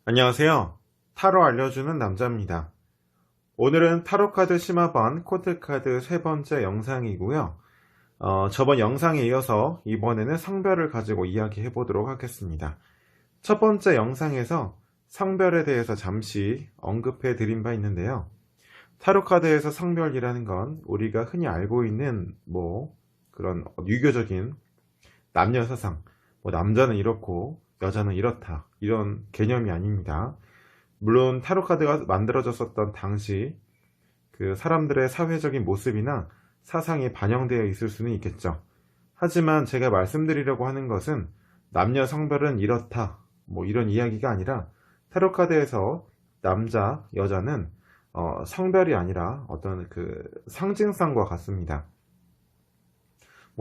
안녕하세요. 타로 알려주는 남자입니다. 오늘은 타로카드 심화반 코트카드 세 번째 영상이고요. 저번 영상에 이어서 이번에는 성별을 가지고 이야기해 보도록 하겠습니다. 첫 번째 영상에서 성별에 대해서 잠시 언급해 드린 바 있는데요. 타로카드에서 성별이라는 건 우리가 흔히 알고 있는 그런 유교적인 남녀 사상, 남자는 이렇고 여자는 이렇다, 이런 개념이 아닙니다. 물론 타로카드가 만들어졌었던 당시 그 사람들의 사회적인 모습이나 사상이 반영되어 있을 수는 있겠죠. 하지만 제가 말씀드리려고 하는 것은 남녀 성별은 이렇다, 이런 이야기가 아니라 타로카드에서 남자, 여자는 성별이 아니라 어떤 그 상징성과 같습니다.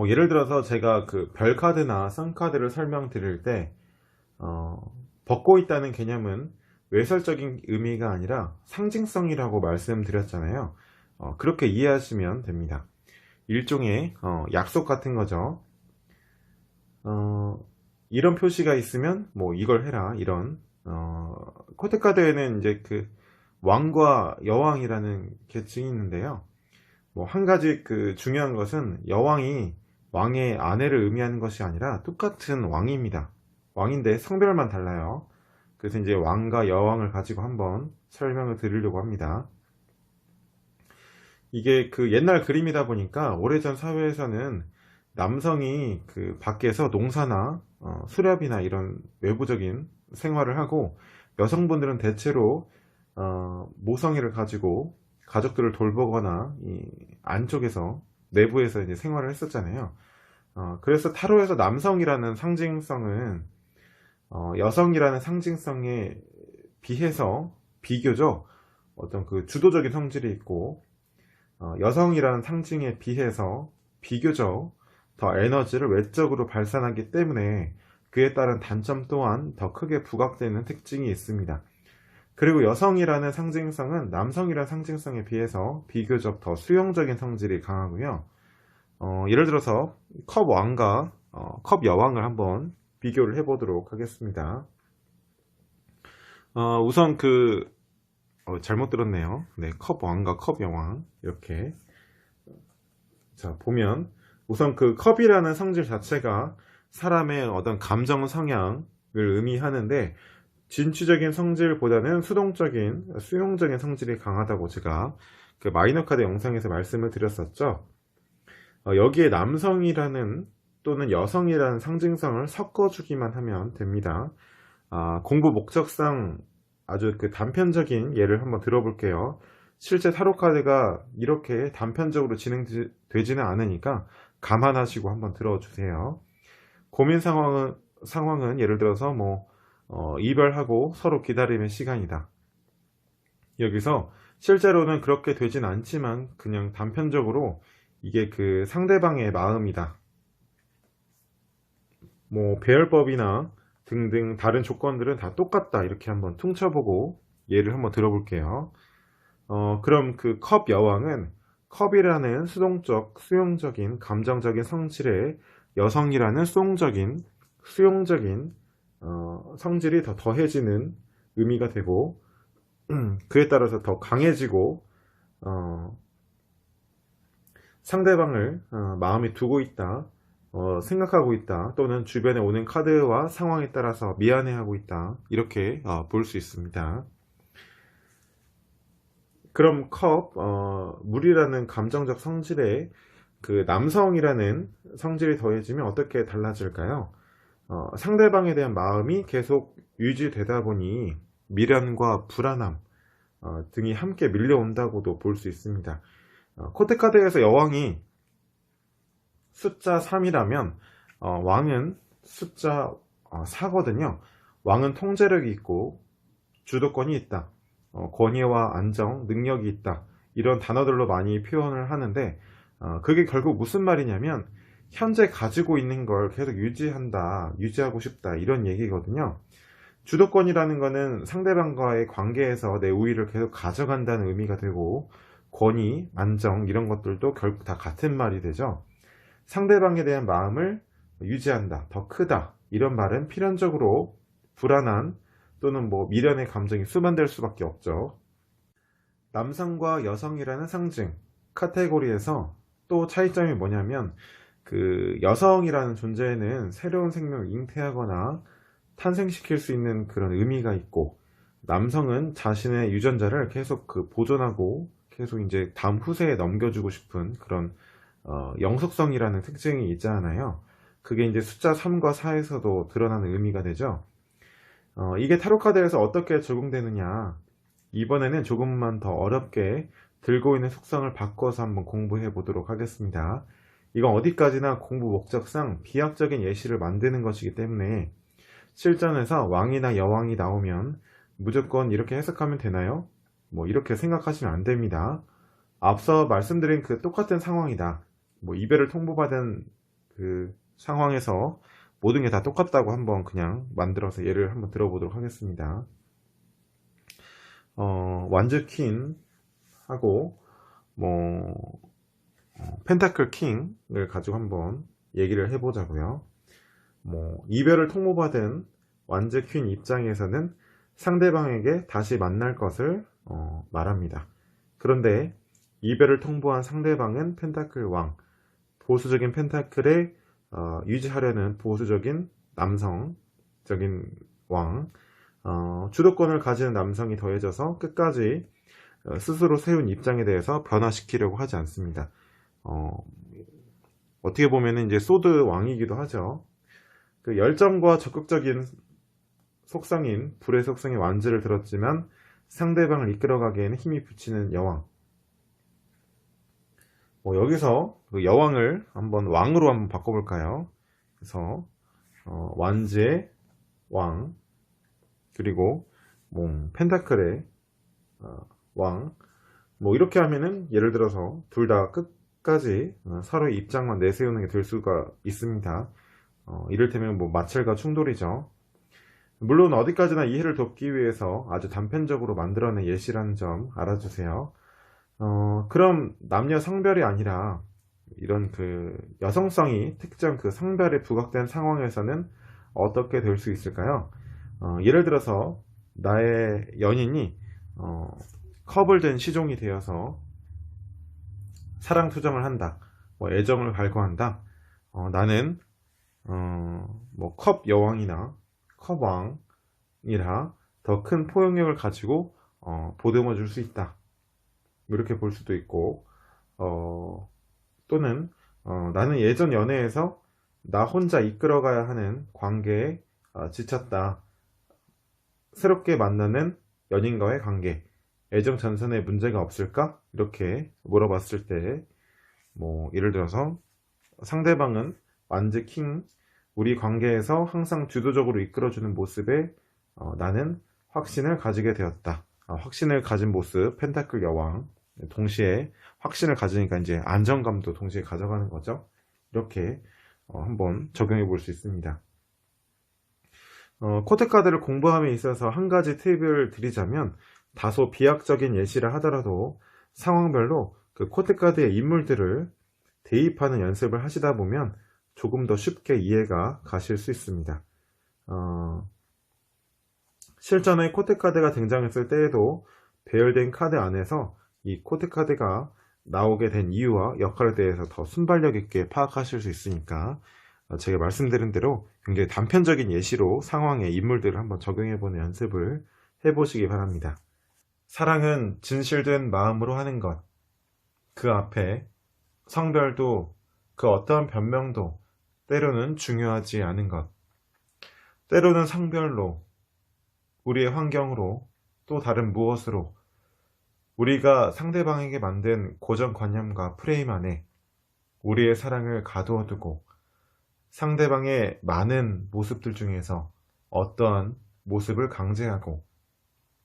예를 들어서 제가 그 별카드나 선카드를 설명드릴 때 벗고 있다는 개념은 외설적인 의미가 아니라 상징성이라고 말씀드렸잖아요. 그렇게 이해하시면 됩니다. 일종의 약속 같은 거죠. 이런 표시가 있으면 이걸 해라, 이런. 코트카드에는 이제 그 왕과 여왕이라는 계층이 있는데요. 한 가지 그 중요한 것은 여왕이 왕의 아내를 의미하는 것이 아니라 똑같은 왕입니다. 왕인데 성별만 달라요. 그래서 이제 왕과 여왕을 가지고 한번 설명을 드리려고 합니다. 이게 그 옛날 그림이다 보니까 오래전 사회에서는 남성이 그 밖에서 농사나 수렵이나 이런 외부적인 생활을 하고, 여성분들은 대체로 모성애를 가지고 가족들을 돌보거나 이 안쪽에서 내부에서 이제 생활을 했었잖아요. 그래서 타로에서 남성이라는 상징성은 여성이라는 상징성에 비해서 비교적 어떤 그 주도적인 성질이 있고, 여성이라는 상징에 비해서 비교적 더 에너지를 외적으로 발산하기 때문에 그에 따른 단점 또한 더 크게 부각되는 특징이 있습니다. 그리고 여성이라는 상징성은 남성이라는 상징성에 비해서 비교적 더 수용적인 성질이 강하고요. 예를 들어서 컵 왕과 컵 여왕을 한번 비교를 해보도록 하겠습니다. 우선 잘못 들었네요. 네, 컵 왕과 컵 여왕 이렇게. 자, 보면 우선 그 컵이라는 성질 자체가 사람의 어떤 감정 성향을 의미하는데, 진취적인 성질보다는 수용적인 성질이 강하다고 제가 그 마이너 카드 영상에서 말씀을 드렸었죠. 여기에 남성이라는 또는 여성이라는 상징성을 섞어주기만 하면 됩니다. 공부 목적상 아주 그 단편적인 예를 한번 들어볼게요. 실제 타로 카드가 이렇게 단편적으로 진행되지는 않으니까 감안하시고 한번 들어주세요. 고민 상황은 예를 들어서 이별하고 서로 기다림의 시간이다. 여기서 실제로는 그렇게 되진 않지만 그냥 단편적으로 이게 그 상대방의 마음이다, 배열법이나 등등 다른 조건들은 다 똑같다, 이렇게 한번 퉁쳐보고 예를 한번 들어볼게요. 그럼 그 컵 여왕은 컵이라는 수용적인 감정적인 성질에 여성이라는 수용적인 성질이 더 더해지는 의미가 되고, 그에 따라서 더 강해지고 상대방을 마음에 두고 있다, 생각하고 있다, 또는 주변에 오는 카드와 상황에 따라서 미안해하고 있다, 이렇게 볼 수 있습니다. 그럼 물이라는 감정적 성질에 그 남성이라는 성질이 더해지면 어떻게 달라질까요? 상대방에 대한 마음이 계속 유지되다 보니 미련과 불안함 등이 함께 밀려온다고도 볼 수 있습니다. 코트카드에서 여왕이 숫자 3이라면 왕은 숫자 4거든요. 왕은 통제력이 있고 주도권이 있다, 권위와 안정, 능력이 있다, 이런 단어들로 많이 표현을 하는데, 그게 결국 무슨 말이냐면 현재 가지고 있는 걸 계속 유지하고 싶다, 이런 얘기거든요. 주도권이라는 거는 상대방과의 관계에서 내 우위를 계속 가져간다는 의미가 되고, 권위, 안정, 이런 것들도 결국 다 같은 말이 되죠. 상대방에 대한 마음을 유지한다, 더 크다, 이런 말은 필연적으로 불안한 또는 뭐 미련의 감정이 수반될 수밖에 없죠. 남성과 여성이라는 상징 카테고리에서 또 차이점이 뭐냐면, 그 여성이라는 존재에는 새로운 생명을 잉태하거나 탄생시킬 수 있는 그런 의미가 있고, 남성은 자신의 유전자를 계속 그 보존하고 계속 이제 다음 후세에 넘겨주고 싶은 그런 영속성이라는 특징이 있잖아요. 그게 이제 숫자 3과 4에서도 드러나는 의미가 되죠. 이게 타로 카드에서 어떻게 적용되느냐, 이번에는 조금만 더 어렵게 들고 있는 속성을 바꿔서 한번 공부해 보도록 하겠습니다. 이건 어디까지나 공부 목적상 비약적인 예시를 만드는 것이기 때문에 실전에서 왕이나 여왕이 나오면 무조건 이렇게 해석하면 되나요? 뭐 이렇게 생각하시면 안 됩니다. 앞서 말씀드린 그 똑같은 상황이다, 뭐 이별을 통보받은 그 상황에서 모든 게 다 똑같다고 한번 그냥 만들어서 예를 한번 들어보도록 하겠습니다. 완즈 퀸 하고 뭐 펜타클 킹을 가지고 한번 얘기를 해보자고요. 뭐 이별을 통보받은 완즈 퀸 입장에서는 상대방에게 다시 만날 것을 말합니다. 그런데 이별을 통보한 상대방은 펜타클 왕, 보수적인 펜타클에 유지하려는 보수적인 남성적인 왕, 주도권을 가지는 남성이 더해져서 끝까지 스스로 세운 입장에 대해서 변화시키려고 하지 않습니다. 어떻게 보면 이제 소드 왕이기도 하죠. 그 열정과 적극적인 속성인 불의 속성의 완즈를 들었지만 상대방을 이끌어가기에는 힘이 붙이는 여왕. 여기서 그 여왕을 한번 왕으로 한번 바꿔볼까요? 그래서 완즈의 왕, 그리고 뭐 펜타클의 왕, 뭐 이렇게 하면은 예를 들어서 둘 다 끝까지 서로의 입장만 내세우는 게 될 수가 있습니다. 이를테면 뭐 마찰과 충돌이죠. 물론 어디까지나 이해를 돕기 위해서 아주 단편적으로 만들어낸 예시라는 점 알아주세요. 그럼 남녀 성별이 아니라 이런 그 여성성이 특정 그 성별에 부각된 상황에서는 어떻게 될 수 있을까요? 예를 들어서 나의 연인이 커블된 시종이 되어서 사랑 투정을 한다, 뭐 애정을 갈구한다. 나는 뭐 컵 여왕이나 컵 왕이라 더 큰 포용력을 가지고 보듬어 줄 수 있다, 이렇게 볼 수도 있고, 또는 나는 예전 연애에서 나 혼자 이끌어가야 하는 관계에 지쳤다, 새롭게 만나는 연인과의 관계, 애정 전선에 문제가 없을까? 이렇게 물어봤을 때, 뭐 예를 들어서 상대방은 완즈 킹, 우리 관계에서 항상 주도적으로 이끌어주는 모습에 나는 확신을 가지게 되었다. 확신을 가진 모습, 펜타클 여왕. 동시에 확신을 가지니까 이제 안정감도 동시에 가져가는 거죠. 이렇게 한번 적용해 볼 수 있습니다. 코트 카드를 공부함에 있어서 한 가지 팁을 드리자면, 다소 비약적인 예시를 하더라도 상황별로 그 코트 카드의 인물들을 대입하는 연습을 하시다 보면 조금 더 쉽게 이해가 가실 수 있습니다. 실전에 코트 카드가 등장했을 때에도 배열된 카드 안에서 이 코트 카드가 나오게 된 이유와 역할에 대해서 더 순발력 있게 파악하실 수 있으니까 제가 말씀드린 대로 굉장히 단편적인 예시로 상황의 인물들을 한번 적용해보는 연습을 해보시기 바랍니다. 사랑은 진실된 마음으로 하는 것. 그 앞에 성별도 그 어떠한 변명도 때로는 중요하지 않은 것. 때로는 성별로, 우리의 환경으로, 또 다른 무엇으로 우리가 상대방에게 만든 고정관념과 프레임 안에 우리의 사랑을 가두어 두고 상대방의 많은 모습들 중에서 어떠한 모습을 강제하고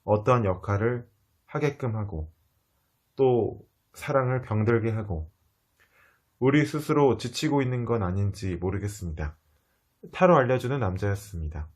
어떠한 역할을 하게끔 하고 또 사랑을 병들게 하고 우리 스스로 지치고 있는 건 아닌지 모르겠습니다. 타로 알려주는 남자였습니다.